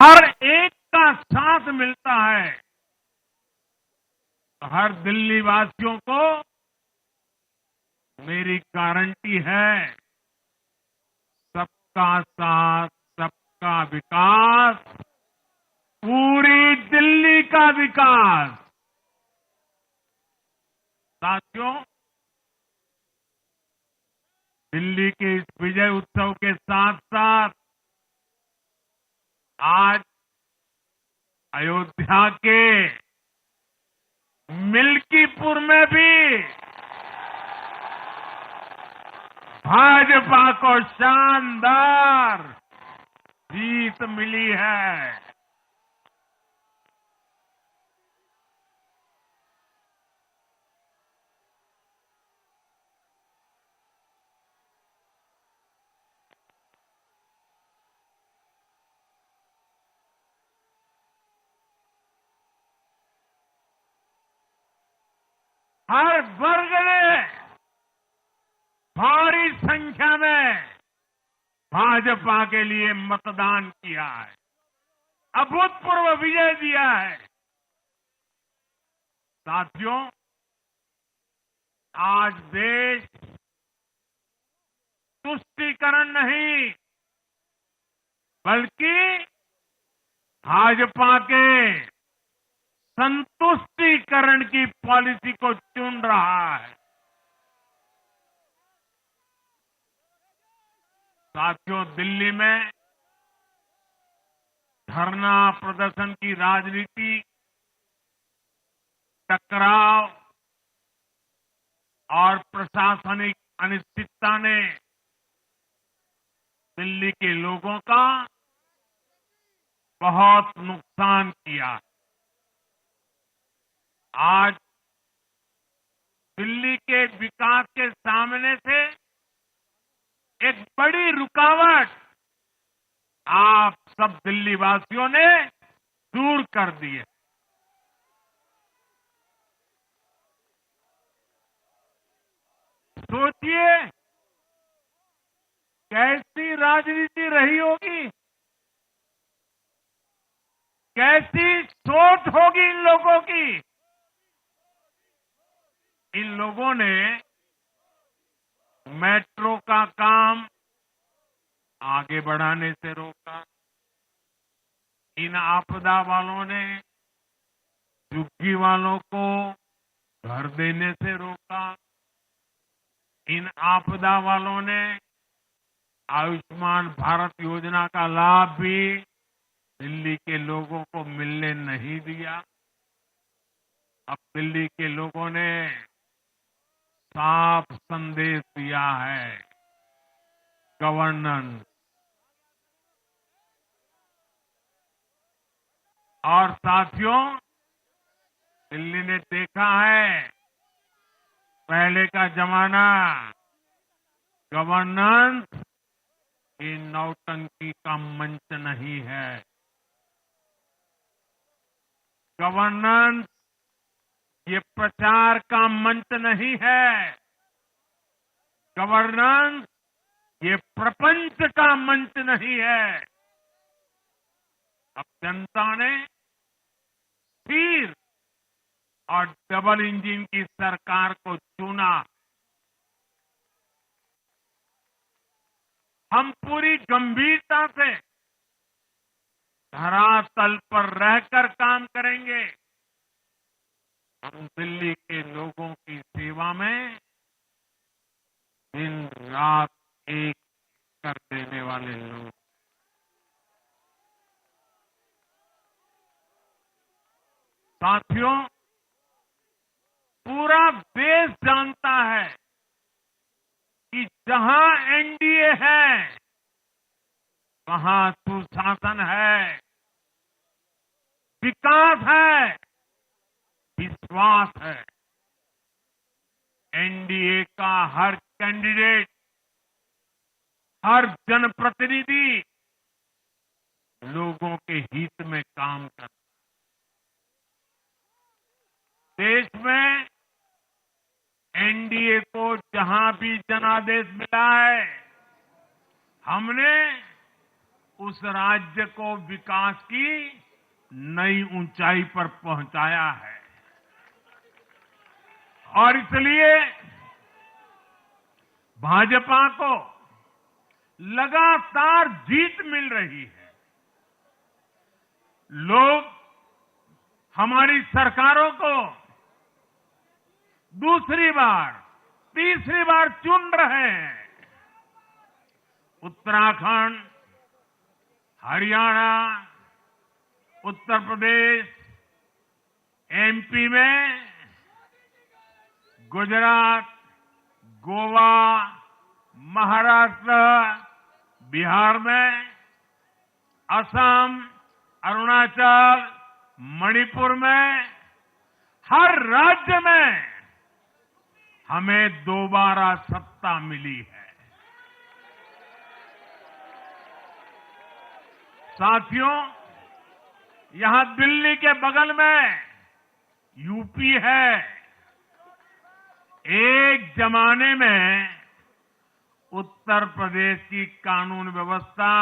हर एक का साथ मिलता है तो हर दिल्ली वासियों को मेरी गारंटी है, सबका साथ, सबका विकास, पूरी दिल्ली का विकास। साथियों, दिल्ली के इस विजय उत्सव के साथ साथ आज अयोध्या के मिल्कीपुर में भी भाजपा को शानदार जीत मिली है। हर वर्ग ने भारी संख्या में भाजपा के लिए मतदान किया है, अभूतपूर्व विजय दिया है। साथियों, आज देश तुष्टीकरण नहीं बल्कि भाजपा के संतुष्टीकरण की पॉलिसी को चुन रहा है। साथियों, दिल्ली में धरना प्रदर्शन की राजनीति, टकराव और प्रशासनिक अनिश्चितता ने दिल्ली के लोगों का बहुत नुकसान किया। आज दिल्ली के विकास के सामने से एक बड़ी रुकावट आप सब दिल्ली वासियों ने दूर कर दी है। सोचिए कैसी राजनीति रही होगी, कैसी सोच होगी इन लोगों की। इन लोगों ने मेट्रो का काम आगे बढ़ाने से रोका, इन आपदा वालों ने झुग्गी वालों को घर देने से रोका, इन आपदा वालों ने आयुष्मान भारत योजना का लाभ भी दिल्ली के लोगों को मिलने नहीं दिया। अब दिल्ली के लोगों ने साफ संदेश दिया है, गवर्नेंस। और साथियों, दिल्ली ने देखा है पहले का जमाना, गवर्नेंस ये नौटंकी का मंच नहीं है। गवर्नेंस ये प्रचार का मंच नहीं है। गवर्नेंस ये प्रपंच का मंच नहीं है। अब जनता ने स्थिर और डबल इंजन की सरकार को चुना। हम पूरी गंभीरता से धरातल पर रहकर काम करेंगे। हम दिल्ली के लोगों की सेवा में दिन रात एक कर देने वाले लोग। साथियों, पूरा देश जानता है कि जहां एनडीए है वहां सुशासन है, विकास है, विश्वास है। एनडीए का हर कैंडिडेट, हर जनप्रतिनिधि लोगों के हित में काम करता है। देश में एनडीए को जहां भी जनादेश मिला है, हमने उस राज्य को विकास की नई ऊंचाई पर पहुंचाया है। और इसलिए भाजपा को लगातार जीत मिल रही है। लोग हमारी सरकारों को दूसरी बार, तीसरी बार चुन रहे हैं। उत्तराखंड, हरियाणा, उत्तर प्रदेश, एमपी में, गुजरात, गोवा, महाराष्ट्र, बिहार में, असम, अरुणाचल, मणिपुर में, हर राज्य में हमें दोबारा सत्ता मिली है। साथियों, यहां दिल्ली के बगल में यूपी है। एक जमाने में उत्तर प्रदेश की कानून व्यवस्था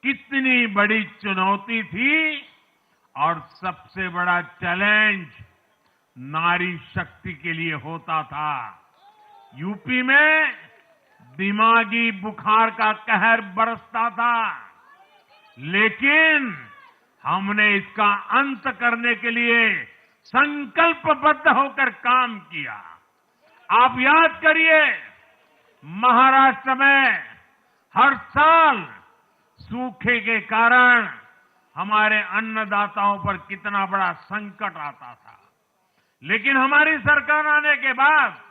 कितनी बड़ी चुनौती थी और सबसे बड़ा चैलेंज नारी शक्ति के लिए होता था। यूपी में दिमागी बुखार का कहर बरसता था, लेकिन हमने इसका अंत करने के लिए संकल्पबद्ध होकर काम किया। आप याद करिए, महाराष्ट्र में हर साल सूखे के कारण हमारे अन्नदाताओं पर कितना बड़ा संकट आता था, लेकिन हमारी सरकार आने के बाद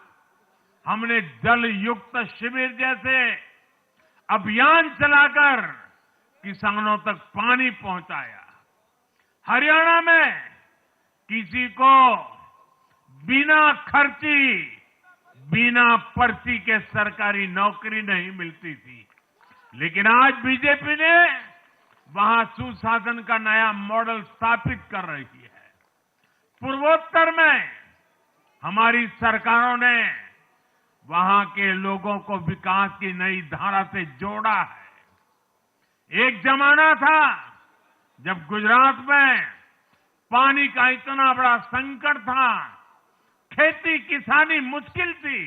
हमने जल युक्त शिविर जैसे अभियान चलाकर किसानों तक पानी पहुंचाया। हरियाणा में किसी को बिना खर्ची, बिना पर्ची के सरकारी नौकरी नहीं मिलती थी, लेकिन आज बीजेपी ने वहां सुशासन का नया मॉडल स्थापित कर रही है। पूर्वोत्तर में हमारी सरकारों ने वहां के लोगों को विकास की नई धारा से जोड़ा है। एक जमाना था जब गुजरात में पानी का इतना बड़ा संकट था, खेती किसानी मुश्किल थी,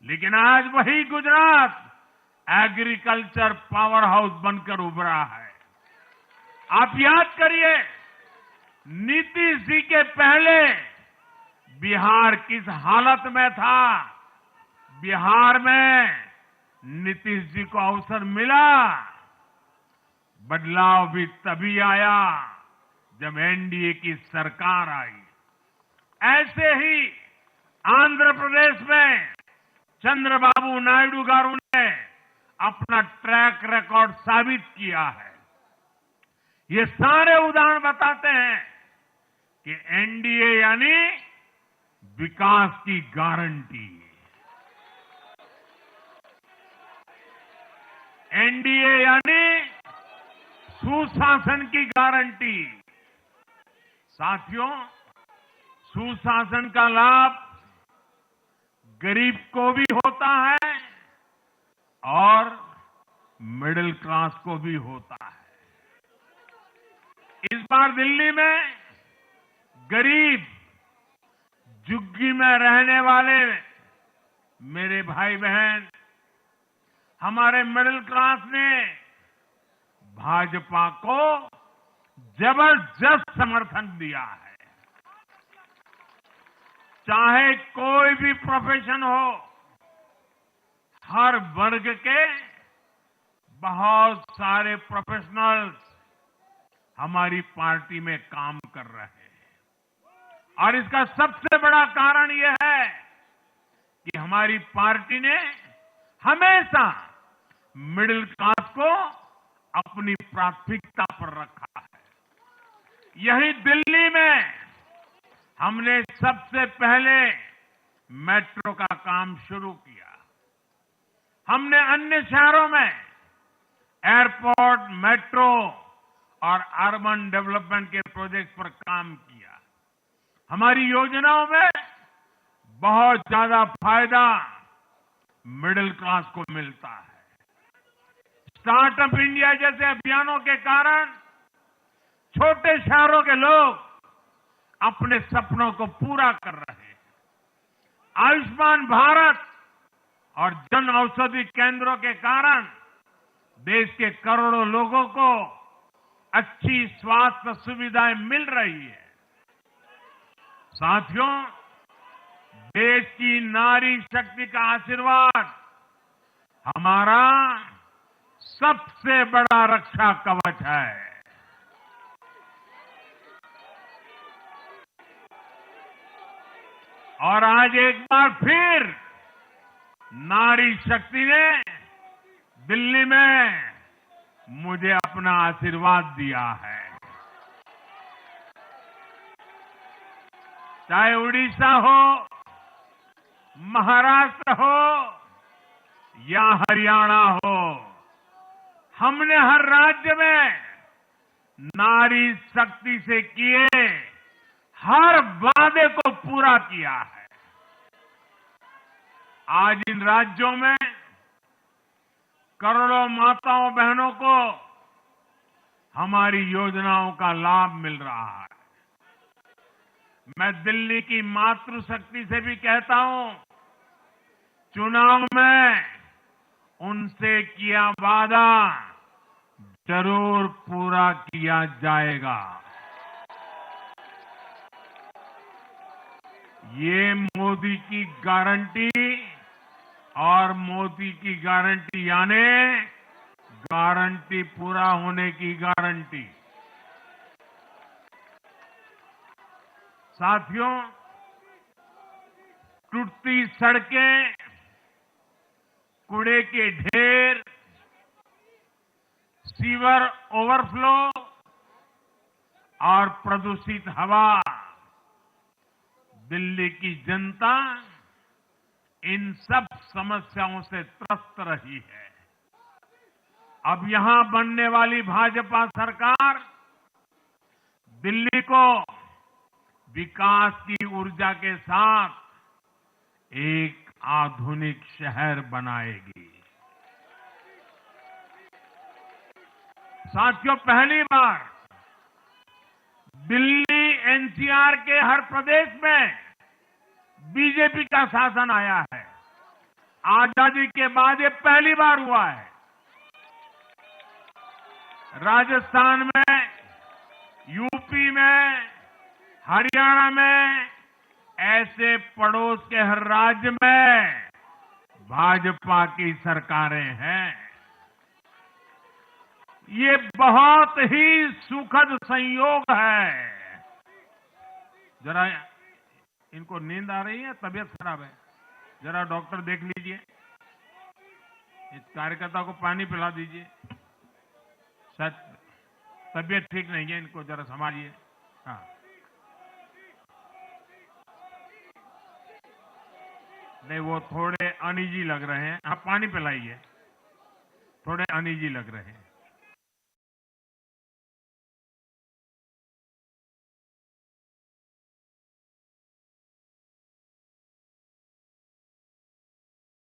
लेकिन आज वही गुजरात एग्रीकल्चर पावर हाउस बनकर उभरा है। आप याद करिए, नीतीश जी के पहले बिहार किस हालत में था। बिहार में नीतीश जी को अवसर मिला। बदलाव भी तभी आया जब एनडीए की सरकार आई। ऐसे ही आंध्र प्रदेश में चंद्रबाबू नायडू गारू ने अपना ट्रैक रिकॉर्ड साबित किया है। ये सारे उदाहरण बताते हैं कि एनडीए यानी विकास की गारंटी। एनडीए यानी सुशासन की गारंटी। साथियों, सुशासन का लाभ गरीब को भी होता है और मिडिल क्लास को भी होता है। इस बार दिल्ली में गरीब, झुग्गी में रहने वाले मेरे भाई बहन, हमारे मिडिल क्लास ने भाजपा को जबरदस्त समर्थन दिया है। चाहे कोई भी प्रोफेशन हो, हर वर्ग के बहुत सारे प्रोफेशनल्स हमारी पार्टी में काम कर रहे हैं। और इसका सबसे बड़ा कारण यह है कि हमारी पार्टी ने हमेशा मिडिल क्लास को अपनी प्राथमिकता पर रखा है। यही दिल्ली में हमने सबसे पहले मेट्रो का काम शुरू किया। हमने अन्य शहरों में एयरपोर्ट, मेट्रो और अर्बन डेवलपमेंट के प्रोजेक्ट पर काम किया। हमारी योजनाओं में बहुत ज्यादा फायदा मिडिल क्लास को मिलता है। स्टार्टअप इंडिया जैसे अभियानों के कारण छोटे शहरों के लोग अपने सपनों को पूरा कर रहे हैं। आयुष्मान भारत और जन औषधि केंद्रों के कारण देश के करोड़ों लोगों को अच्छी स्वास्थ्य सुविधाएं मिल रही है। साथियों, देश की नारी शक्ति का आशीर्वाद हमारा सबसे बड़ा रक्षा कवच है। और आज एक बार फिर नारी शक्ति ने दिल्ली में मुझे अपना आशीर्वाद दिया है। चाहे उड़ीसा हो, महाराष्ट्र हो या हरियाणा हो, हमने हर राज्य में नारी शक्ति से किए हर वादे को पूरा किया है। आज इन राज्यों में करोड़ों माताओं बहनों को हमारी योजनाओं का लाभ मिल रहा है। मैं दिल्ली की मातृशक्ति से भी कहता हूं, चुनाव में उनसे किया वादा जरूर पूरा किया जाएगा। ये मोदी की गारंटी और मोदी की गारंटी यानी गारंटी पूरा होने की गारंटी। साथियों, टूटती सड़कें, कूड़े के ढेर, सीवर ओवरफ्लो और प्रदूषित हवा, दिल्ली की जनता इन सब समस्याओं से त्रस्त रही है। अब यहां बनने वाली भाजपा सरकार दिल्ली को विकास की ऊर्जा के साथ एक आधुनिक शहर बनाएगी। साथियों, पहली बार दिल्ली एनसीआर के हर प्रदेश में बीजेपी का शासन आया है। आजादी के बाद ये पहली बार हुआ है। राजस्थान में, यूपी में, हरियाणा में, ऐसे पड़ोस के हर राज्य में भाजपा की सरकारें हैं। ये बहुत ही सुखद संयोग है। जरा इनको नींद आ रही है, तबीयत खराब है, जरा डॉक्टर देख लीजिए। इस कार्यकर्ता को पानी पिला दीजिए, शायद तबीयत ठीक नहीं है, इनको जरा संभालिए। हाँ, नहीं वो थोड़े अनईजी लग रहे हैं। आप पानी पिलाइए, थोड़े अनईजी लग रहे हैं।